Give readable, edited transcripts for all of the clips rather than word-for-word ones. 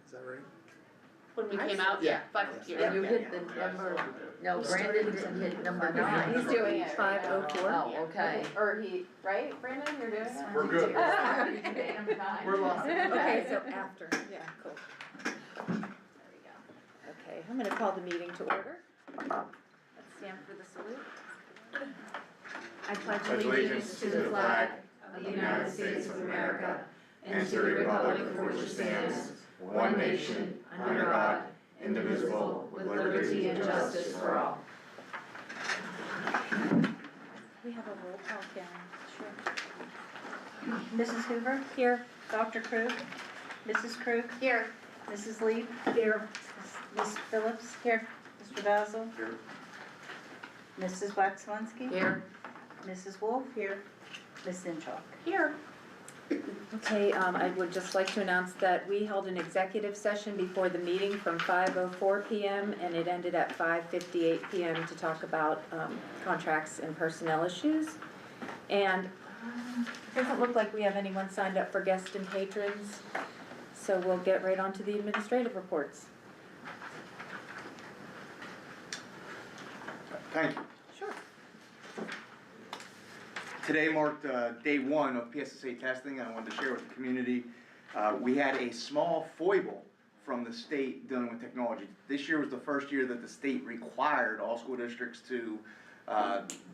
Is that right? When we came out, Yeah. 5:50. And you hit the number, no, Brandon didn't hit number 9. He's doing it. 5:04. Oh, okay. Or he, right, Brandon, you're doing it? We're good. We're lost. Okay, so after, yeah, cool. There we go. Okay, I'm gonna call the meeting to order. Let's stand for the salute. I pledge allegiance to the flag of the United States of America and to the republic for which it stands, one nation, under God, indivisible, with liberty and justice for all. We have a roll call, Karen. Sure. Mrs. Hoover? Here. Dr. Krug? Mrs. Krug? Here. Mrs. Lee? Here. Ms. Phillips? Here. Mr. Basil? Here. Mrs. Waxman? Here. Mrs. Wolf? Here. Ms. Zenshaw? Here. Okay, I would just like to announce that we held an executive session before the meeting from 5:04 PM and it ended at 5:58 PM to talk about contracts and personnel issues. And it doesn't look like we have anyone signed up for guests and patrons, so we'll get right on to the administrative reports. Thank you. Sure. Today marked day one of PSSA testing, and I wanted to share with the community. We had a small foible from the state dealing with technology. This year was the first year that the state required all school districts to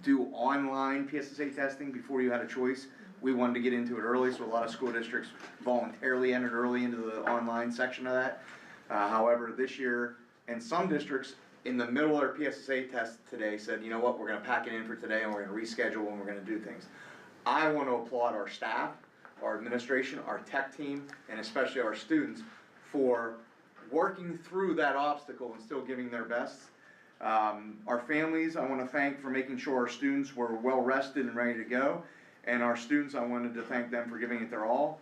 do online PSSA testing before you had a choice. We wanted to get into it early, so a lot of school districts voluntarily entered early into the online section of that. However, this year, in some districts, in the middle of their PSSA test today said, you know what, we're gonna pack it in for today and we're gonna reschedule and we're gonna do things. I want to applaud our staff, our administration, our tech team, and especially our students for working through that obstacle and still giving their best. Our families, I want to thank for making sure our students were well rested and ready to go. And our students, I wanted to thank them for giving it their all.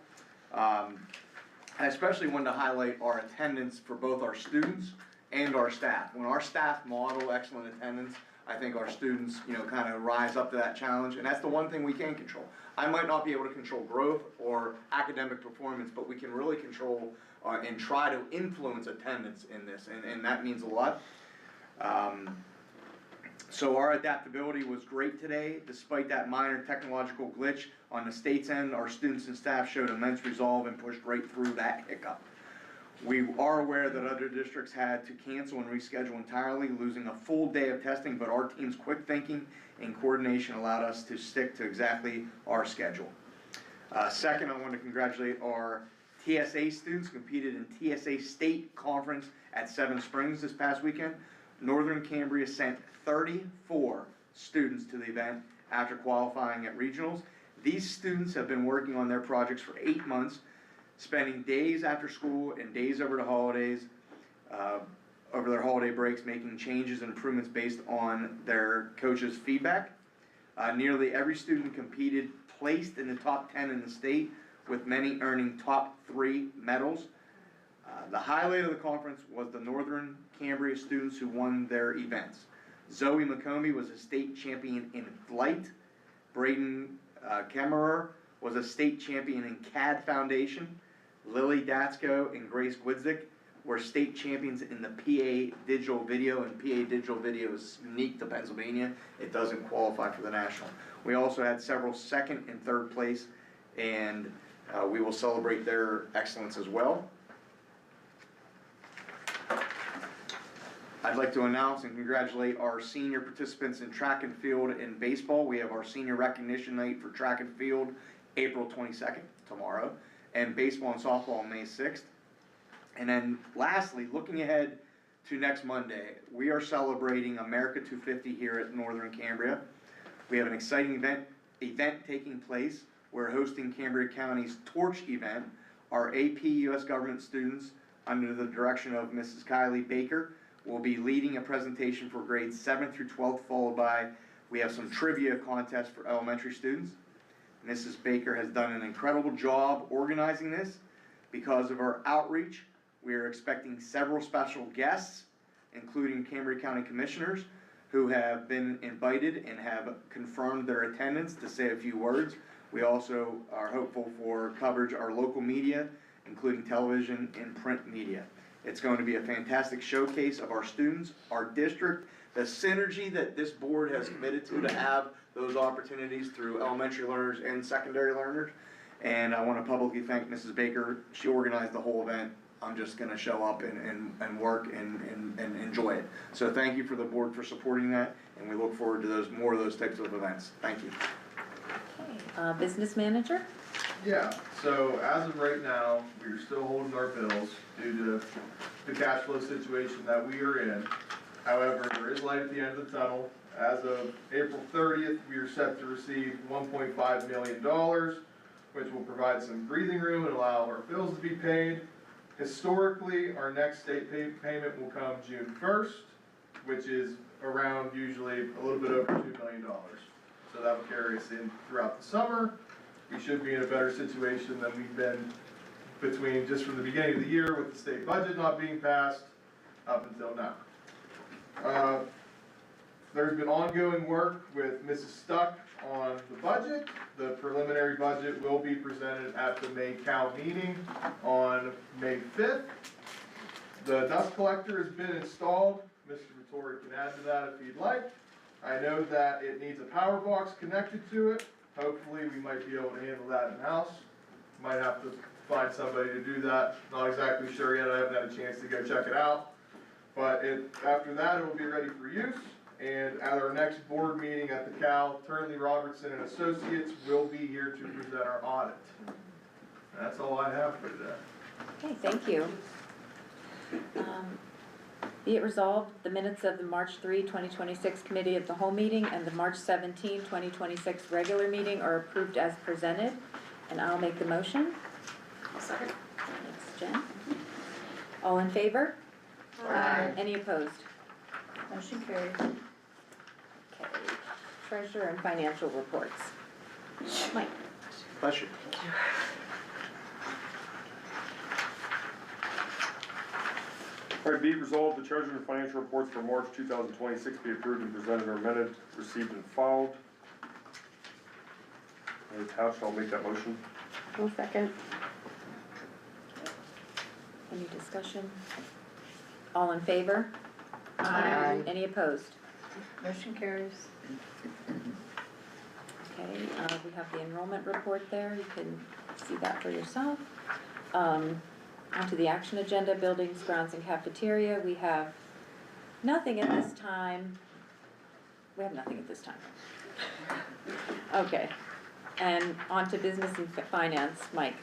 I especially wanted to highlight our attendance for both our students and our staff. When our staff model excellent attendance, I think our students, kind of rise up to that challenge, and that's the one thing we can control. I might not be able to control growth or academic performance, but we can really control and try to influence attendance in this, and that means a lot. So our adaptability was great today. Despite that minor technological glitch on the state's end, our students and staff showed immense resolve and pushed right through that hiccup. We are aware that other districts had to cancel and reschedule entirely, losing a full day of testing, but our team's quick thinking and coordination allowed us to stick to exactly our schedule. Second, I want to congratulate our TSA students who competed in TSA State Conference at Seven Springs this past weekend. Northern Cambria sent 34 students to the event after qualifying at regionals. These students have been working on their projects for 8 months, spending days after school and days over the holidays, over their holiday breaks, making changes and improvements based on their coach's feedback. Nearly every student competed placed in the top 10 in the state, with many earning top 3 medals. The highlight of the conference was the Northern Cambria students who won their events. Zoe McCombie was a state champion in flight. Braden Kemmerer was a state champion in CAD Foundation. Lily Datsko and Grace Gwidzik were state champions in the PA Digital Video, and PA Digital Video is unique to Pennsylvania. It doesn't qualify for the national. We also had several second and third place, and we will celebrate their excellence as well. I'd like to announce and congratulate our senior participants in track and field and baseball. We have our senior recognition night for track and field April 22nd, tomorrow, and baseball and softball on May 6th. And then lastly, looking ahead to next Monday, we are celebrating America 250 here at Northern Cambria. We have an exciting event taking place. We're hosting Cambria County's Torch event. Our AP U.S. Government students, under the direction of Mrs. Kylie Baker, will be leading a presentation for grades 7th through 12th, followed by, we have some trivia contests for elementary students. Mrs. Baker has done an incredible job organizing this. Because of our outreach, we are expecting several special guests, including Cambria County Commissioners, who have been invited and have confirmed their attendance to say a few words. We also are hopeful for coverage of our local media, including television and print media. It's going to be a fantastic showcase of our students, our district, the synergy that this board has committed to have those opportunities through elementary learners and secondary learners. And I want to publicly thank Mrs. Baker. She organized the whole event. I'm just gonna show up and work and enjoy it. So thank you for the board for supporting that, and we look forward to more of those types of events. Thank you. Okay, business manager? Yeah, so as of right now, we're still holding our bills due to the cash flow situation that we are in. However, there is light at the end of the tunnel. As of April 30th, we are set to receive $1.5 million, which will provide some breathing room and allow our bills to be paid. Historically, our next state payment will come June 1st, which is around usually a little bit over $2 million. So that will carry us in throughout the summer. We should be in a better situation than we've been between just from the beginning of the year with the state budget not being passed up until now. There's been ongoing work with Mrs. Stuck on the budget. The preliminary budget will be presented at the May Cal meeting on May 5th. The dust collector has been installed. Mr. Vittori can add to that if he'd like. I know that it needs a power box connected to it. Hopefully we might be able to handle that in-house. Might have to find somebody to do that. Not exactly sure yet. I haven't had a chance to go check it out. But after that, it will be ready for use. And at our next board meeting at the Cal, Turnley Robertson and Associates will be here to present our audit. That's all I have for today. Okay, thank you. Be it resolved, the minutes of the March 3, 2026 Committee of the Whole meeting and the March 17, 2026 regular meeting are approved as presented, and I'll make the motion. I'll second. Thanks, Jen. All in favor? Aye. Any opposed? Motion carries. Okay, treasurer and financial reports. Mike? Bless you. All right, be it resolved, the treasurer and financial reports for March 2026 be approved and presented or amended, received and filed. And attached, I'll make that motion. I'll second. Any discussion? All in favor? Aye. Any opposed? Motion carries. Okay, we have the enrollment report there, you can see that for yourself. Onto the action agenda, buildings, grounds, and cafeteria, we have nothing at this time. We have nothing at this time. Okay, and on to business and finance, Mike.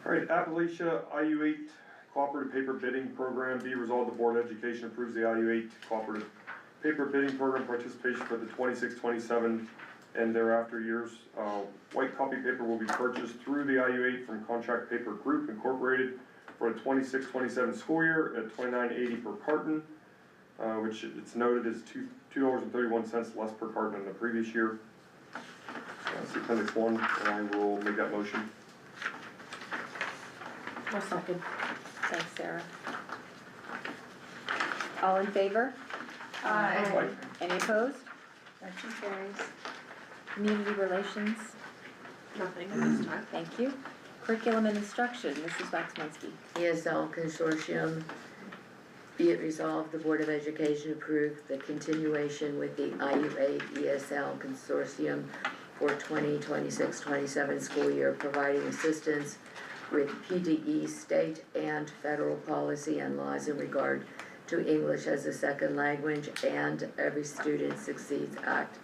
All right, Appalachia IU8 Cooperative Paper Bidding Program, be resolved, the Board of Education approves the IU8 Cooperative Paper Bidding Program participation for the 26-27 and thereafter years. White copy paper will be purchased through the IU8 from Contract Paper Group Incorporated for the 26-27 school year at $29.80 per carton, which it's noted is $2.31 less per carton than the previous year. That's appendix 1, and I will make that motion. I'll second. Thanks, Sarah. All in favor? Aye. Any opposed? Motion carries. Community relations, Nothing at this time. thank you. Curriculum and instruction, Mrs. Waxman-Ski. ESL Consortium, be it resolved, the Board of Education approve the continuation with the IU8 ESL Consortium for 2026-27 school year, providing assistance with PDE state and federal policy and laws in regard to English as a second language and Every Student Succeeds Act.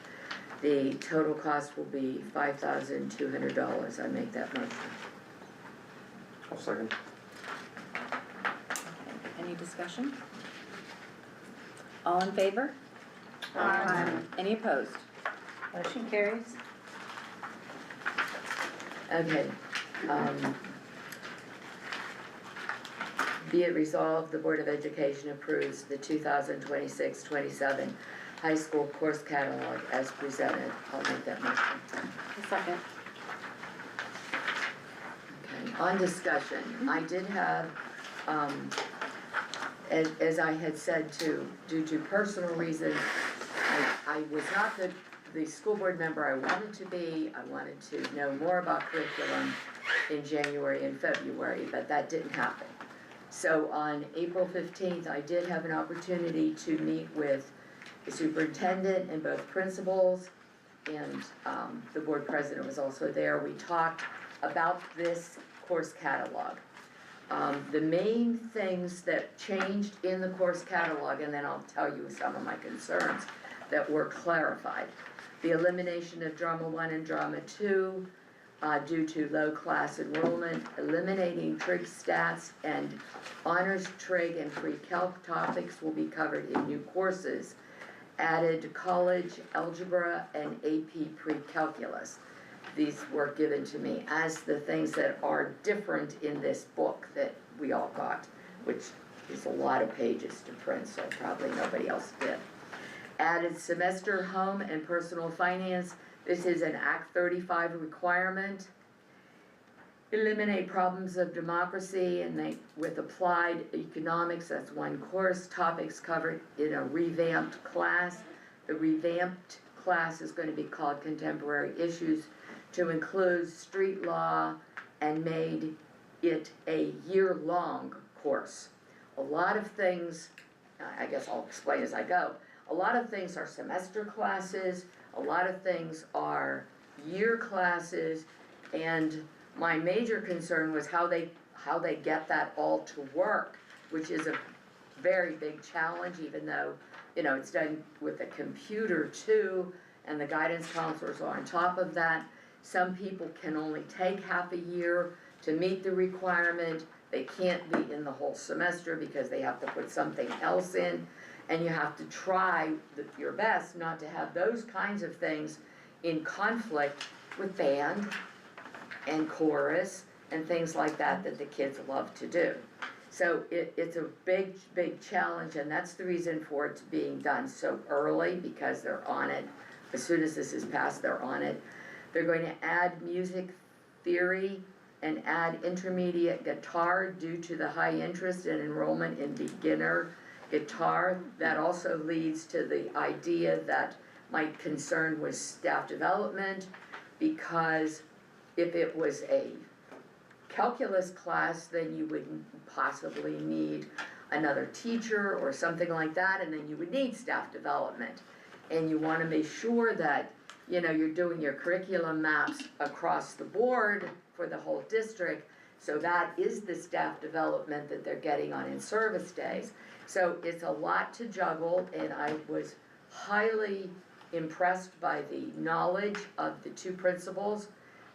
The total cost will be $5,200. I make that motion. I'll second. Okay, any discussion? All in favor? Aye. Any opposed? Motion carries. Okay, be it resolved, the Board of Education approves the 2026-27 high school course catalog as presented. I'll make that motion. Second. Okay, on discussion, I did have, as I had said too, due to personal reasons, I was not the school board member I wanted to be. I wanted to know more about curriculum in January and February, but that didn't happen. So on April 15th, I did have an opportunity to meet with the superintendent and both principals, and the board president was also there. We talked about this course catalog. The main things that changed in the course catalog, and then I'll tell you some of my concerns that were clarified. The elimination of Drama 1 and Drama 2 due to low class enrollment, eliminating trig stats and honors trig and pre-calc topics will be covered in new courses. Added college algebra and AP pre-calculus. These were given to me as the things that are different in this book that we all got, which is a lot of pages to print, so probably nobody else did. Added semester home and personal finance. This is an Act 35 requirement. Eliminate problems of democracy and with applied economics, that's one course. Topics covered in a revamped class. The revamped class is going to be called Contemporary Issues to include street law and made it a year-long course. A lot of things, I guess I'll explain as I go. A lot of things are semester classes, a lot of things are year classes, and my major concern was how they get that all to work, which is a very big challenge, even though, you know, it's done with a computer too, and the guidance counselors are on top of that. Some people can only take half a year to meet the requirement. They can't be in the whole semester because they have to put something else in. And you have to try your best not to have those kinds of things in conflict with band and chorus and things like that that the kids love to do. So it's a big, big challenge, and that's the reason for it being done so early, because they're on it. As soon as this is passed, they're on it. They're going to add music theory and add intermediate guitar due to the high interest and enrollment in beginner guitar. That also leads to the idea that my concern was staff development, because if it was a calculus class, then you would possibly need another teacher or something like that, and then you would need staff development. And you want to make sure that, you know, you're doing your curriculum maps across the board for the whole district, so that is the staff development that they're getting on in-service days. So it's a lot to juggle, and I was highly impressed by the knowledge of the two principals.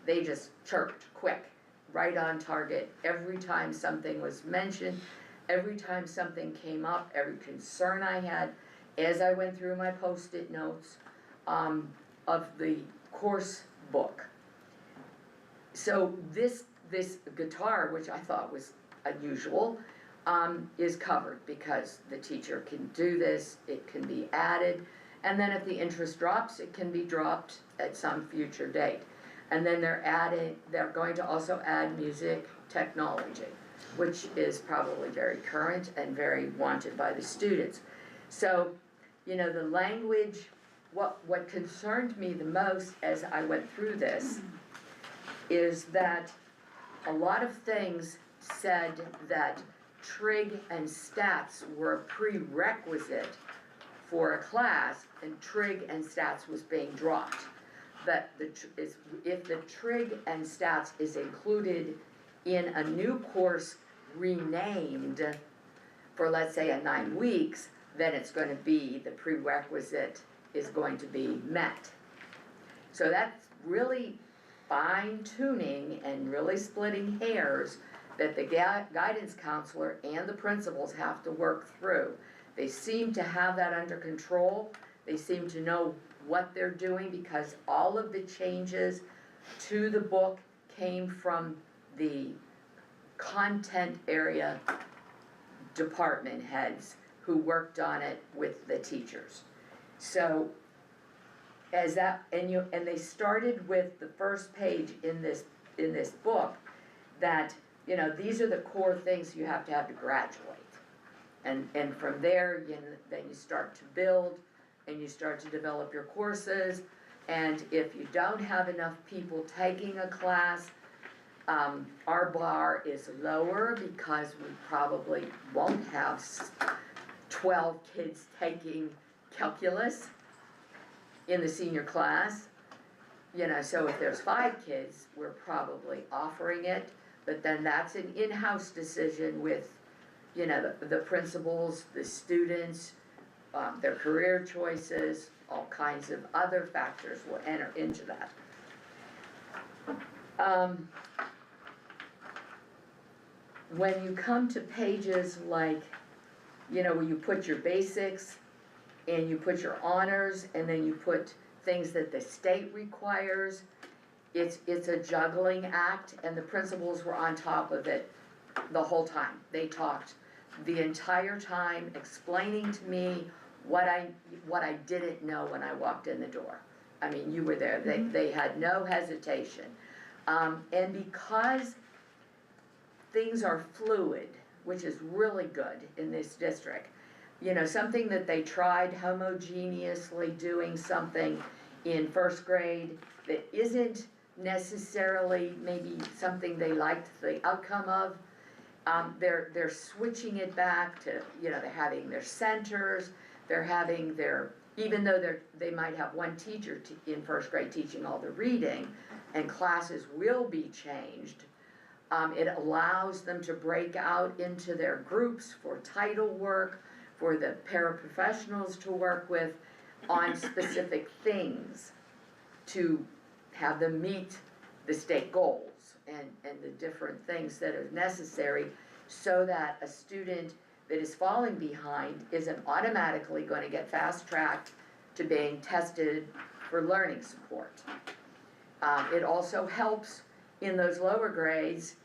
They just chirped quick, right on target, every time something was mentioned, every time something came up, every concern I had, as I went through my Post-it notes of the course book. So this guitar, which I thought was unusual, is covered because the teacher can do this, it can be added, and then if the interest drops, it can be dropped at some future date. And then they're going to also add music technology, which is probably very current and very wanted by the students. So, you know, the language, what concerned me the most as I went through this is that a lot of things said that trig and stats were a prerequisite for a class, and trig and stats was being dropped. But if the trig and stats is included in a new course renamed for, let's say, 9 weeks, then it's going to be, the prerequisite is going to be met. So that's really fine-tuning and really splitting hairs that the guidance counselor and the principals have to work through. They seem to have that under control. They seem to know what they're doing, because all of the changes to the book came from the content area department heads who worked on it with the teachers. So as that, and they started with the first page in this book, that, you know, these are the core things you have to graduate. And from there, then you start to build, and you start to develop your courses. And if you don't have enough people taking a class, our bar is lower because we probably won't have 12 kids taking calculus in the senior class. You know, so if there's 5 kids, we're probably offering it, but then that's an in-house decision with, you know, the principals, the students, their career choices, all kinds of other factors will enter into that. When you come to pages like, you know, where you put your basics and you put your honors and then you put things that the state requires, it's a juggling act, and the principals were on top of it the whole time. They talked the entire time explaining to me what I didn't know when I walked in the door. I mean, you were there, they had no hesitation. And because things are fluid, which is really good in this district, you know, something that they tried homogeneously doing something in first grade that isn't necessarily maybe something they liked the outcome of, they're switching it back to, you know, they're having their centers, they're having their, even though they might have one teacher in first grade teaching all the reading, and classes will be changed, it allows them to break out into their groups for title work, for the paraprofessionals to work with on specific things to have them meet the state goals and the different things that are necessary, so that a student that is falling behind isn't automatically going to get fast-tracked to being tested for learning support. It also helps in those lower grades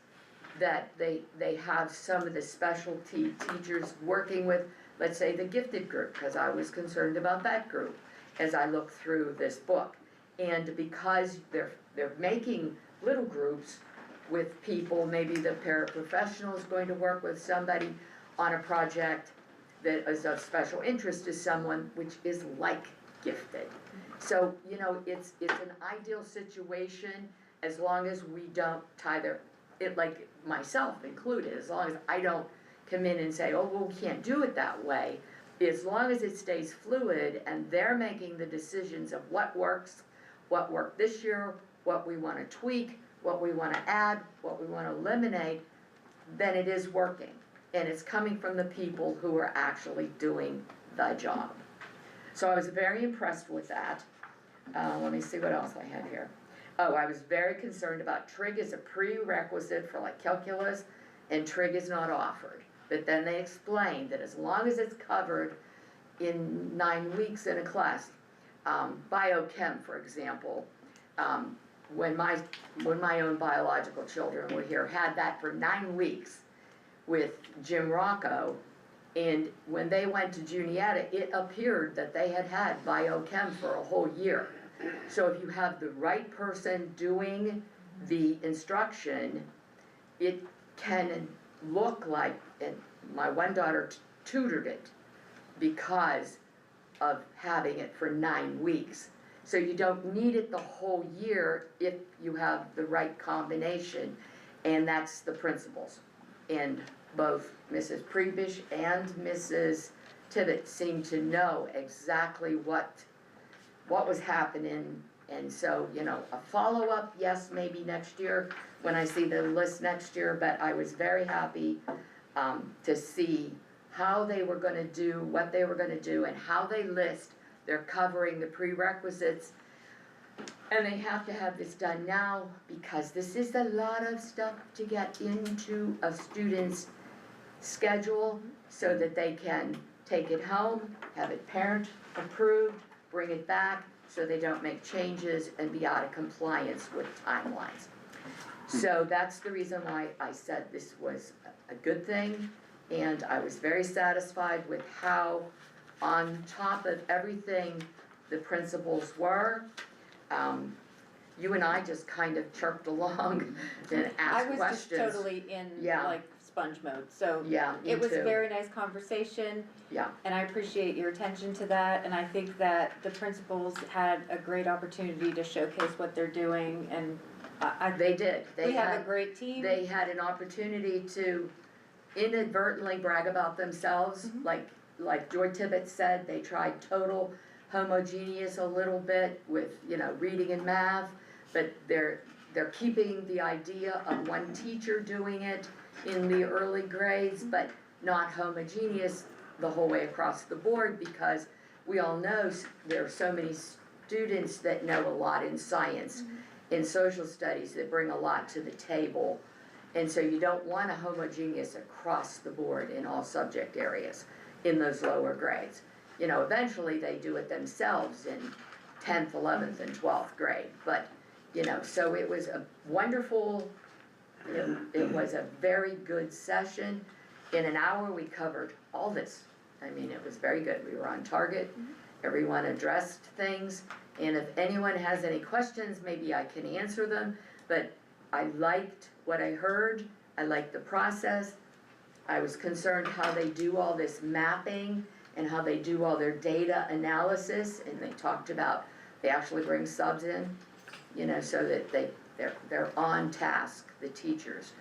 that they have some of the specialty teachers working with, let's say, the gifted group, because I was concerned about that group as I looked through this book. And because they're making little groups with people, maybe the paraprofessional is going to work with somebody on a project that is of special interest to someone which is like gifted. So, you know, it's an ideal situation as long as we don't tie it, like myself included, as long as I don't come in and say, oh, well, we can't do it that way. As long as it stays fluid and they're making the decisions of what works, what worked this year, what we want to tweak, what we want to add, what we want to eliminate, then it is working. And it's coming from the people who are actually doing the job. So I was very impressed with that. Let me see what else I had here. Oh, I was very concerned about trig is a prerequisite for like calculus, and trig is not offered. But then they explained that as long as it's covered in 9 weeks in a class, biochem, for example, when my own biological children were here, had that for 9 weeks with Jim Rocco, and when they went to Juniata, it appeared that they had had biochem for a whole year. So if you have the right person doing the instruction, it can look like, and my one daughter tutored it because of having it for 9 weeks. So you don't need it the whole year if you have the right combination, and that's the principles. And both Mrs. Prebish and Mrs. Tibbet seemed to know exactly what was happening. And so, you know, a follow-up, yes, maybe next year when I see the list next year, but I was very happy to see how they were gonna do, what they were gonna do, and how they list. They're covering the prerequisites, and they have to have this done now because this is a lot of stuff to get into a student's schedule so that they can take it home, have it parent approved, bring it back so they don't make changes and be out of compliance with timelines. So that's the reason why I said this was a good thing, and I was very satisfied with how on top of everything the principals were. You and I just kind of chirped along and asked questions. I was just totally in, Yeah. like, sponge mode, so Yeah, me it was a too. very nice conversation. Yeah. And I appreciate your attention to that, and I think that the principals had a great opportunity to showcase what they're doing, and They did. we have a great team. They had an opportunity to inadvertently brag about themselves, Mhm. like Joy Tibbetts said, they tried total homogeneous a little bit with, reading and math, but they're keeping the idea of one teacher doing it in the early grades, but not homogeneous the whole way across the board, because we all know there are so many students that know a lot in science, in social studies, that bring a lot to the table. And so you don't want a homogeneous across the board in all subject areas in those lower grades. Eventually they do it themselves in 10th, 11th, and 12th grade, but, so it was a wonderful, it was a very good session. In an hour, we covered all this. I mean, it was very good. We were on target. Everyone addressed things. And if anyone has any questions, maybe I can answer them. But I liked what I heard. I liked the process. I was concerned how they do all this mapping and how they do all their data analysis. And they talked about, they actually bring subs in, so that they're on task, the teachers.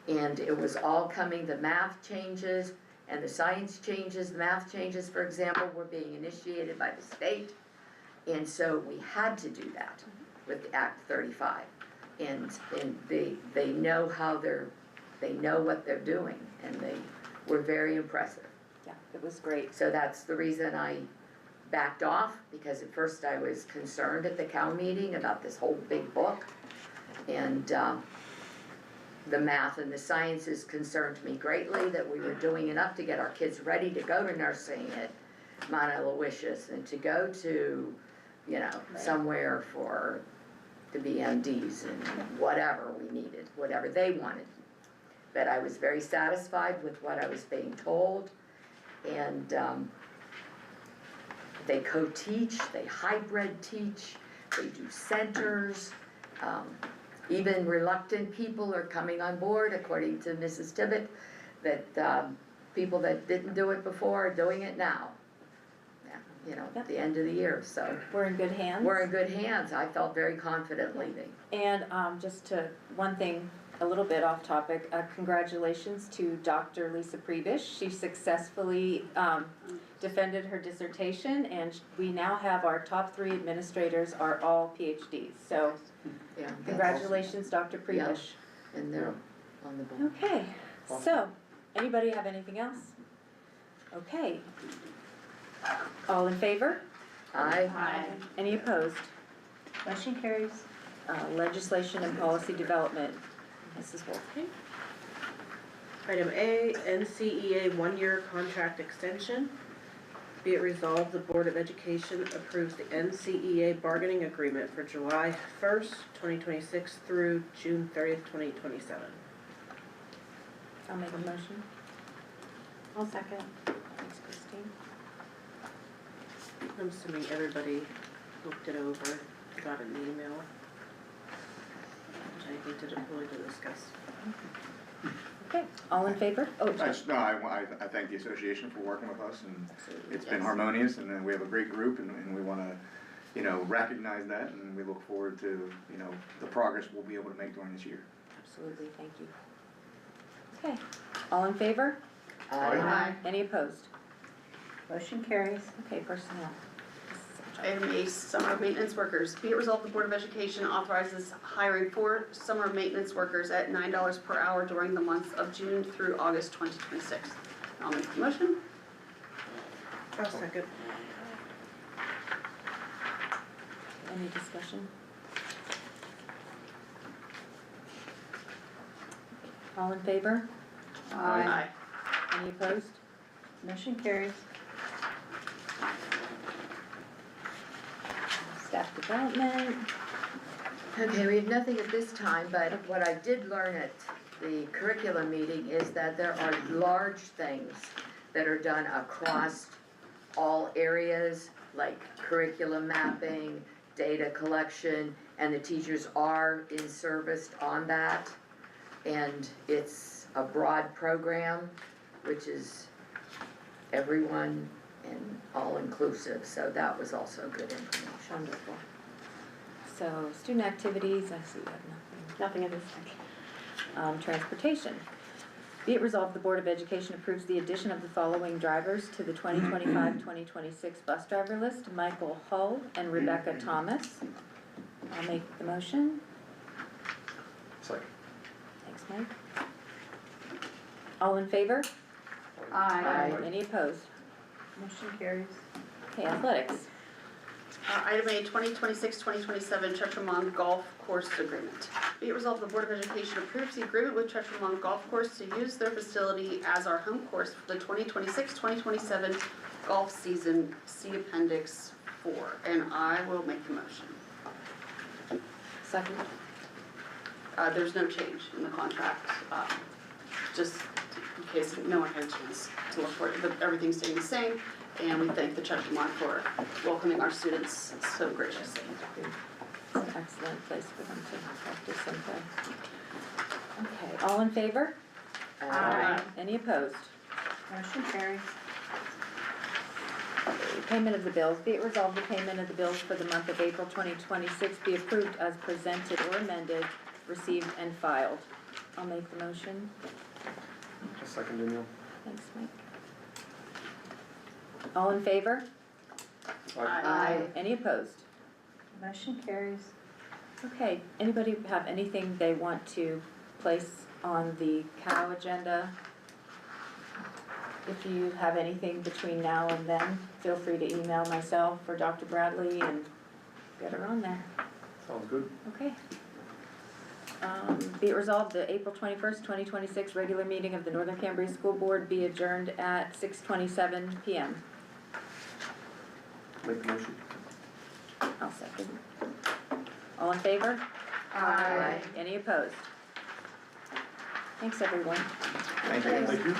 And it was all coming, the math changes and the science changes, the math changes, for example, were being initiated by the state. And so we had to do that with Act 35. And they know they know what they're doing, and they were very impressive. Yeah, it was great. So that's the reason I backed off, because at first I was concerned at the Cal meeting about this whole big book. And the math and the sciences concerned me greatly, that we were doing enough to get our kids ready to go to nursing at Mount Aloysius and to go to, somewhere to be MDs and whatever we needed, whatever they wanted. But I was very satisfied with what I was being told, and they co-teach, they hybrid teach, they do centers. Even reluctant people are coming on board, according to Mrs. Tibbet, that people that didn't do it before are doing it now. At the end of the year, so We're in good hands. we're in good hands. I felt very confident leaving. And one thing, a little bit off topic, congratulations to Dr. Lisa Prebish. She successfully defended her dissertation, and we now have our top 3 administrators are all PhDs. So Yeah. congratulations, Dr. Prebish. And they're on the board. Okay, so, anybody have anything else? Okay. All in favor? Aye. Any opposed? Motion carries. Legislation and policy development. Mrs. Wolf. Item A, NCEA one-year contract extension. Be it resolved, the Board of Education approves the NCEA bargaining agreement for July 1st, 2026 through June 30th, 2027. I'll make a motion. I'll second. Thanks, Christine. I'm assuming everybody looked it over, got an email. Anything to deploy to discuss? Okay, all in favor? Oh, I thank the association for working with us, and it's been harmonious, and we have a great group, and we wanna, recognize that, and we look forward to, the progress we'll be able to make during this year. absolutely, thank you. Okay, all in favor? Aye. Any opposed? Motion carries. Okay, personnel. Item A, summer maintenance workers. Be it resolved, the Board of Education authorizes hiring 4 summer maintenance workers at $9 per hour during the months of June through August 2026. I'll make the motion. I'll second. Any discussion? All in favor? Aye. Any opposed? Motion carries. Staff development. Okay, we have nothing at this time, but what I did learn at the curriculum meeting is that there are large things that are done across all areas, like curriculum mapping, data collection, and the teachers are in service on that. And it's a broad program, which is everyone and all-inclusive, so that was also good information. Wonderful. So, student activities, I see you have nothing. Nothing at this time. Transportation. Be it resolved, the Board of Education approves the addition of the following drivers to the 2025-2026 bus driver list: Michael Hull and Rebecca Thomas. I'll make the motion. Second. Thanks, Mike. All in favor? Aye. Any opposed? Motion carries. Okay, athletics. Item A, 2026-2027 Chetromont Golf Course Agreement. Be it resolved, the Board of Education approves the agreement with Chetromont Golf Course to use their facility as our home course for the 2026-2027 golf season. See Appendix 4, and I will make the motion. Second. There's no change in the contract, just in case no one had a chance to look for it, but everything's staying the same. And we thank the Chetromont for welcoming our students so graciously. It's an excellent place for them to practice and play. Okay, all in favor? Aye. Any opposed? Motion carries. Payment of the bills. Be it resolved, the payment of the bills for the month of April 2026 be approved as presented or amended, received and filed. I'll make the motion. A second, Danielle. Thanks, Mike. All in favor? Aye. Any opposed? Motion carries. Okay, anybody have anything they want to place on the cow agenda? If you have anything between now and then, feel free to email myself or Dr. Bradley and get her on there. Sounds good. Okay. Be it resolved, the April 21st, 2026 regular meeting of the Northern Cambria School Board be adjourned at 6:27 PM. Make the motion. I'll second. All in favor? Aye. Any opposed? Thanks, everyone. Thank you. Thank you.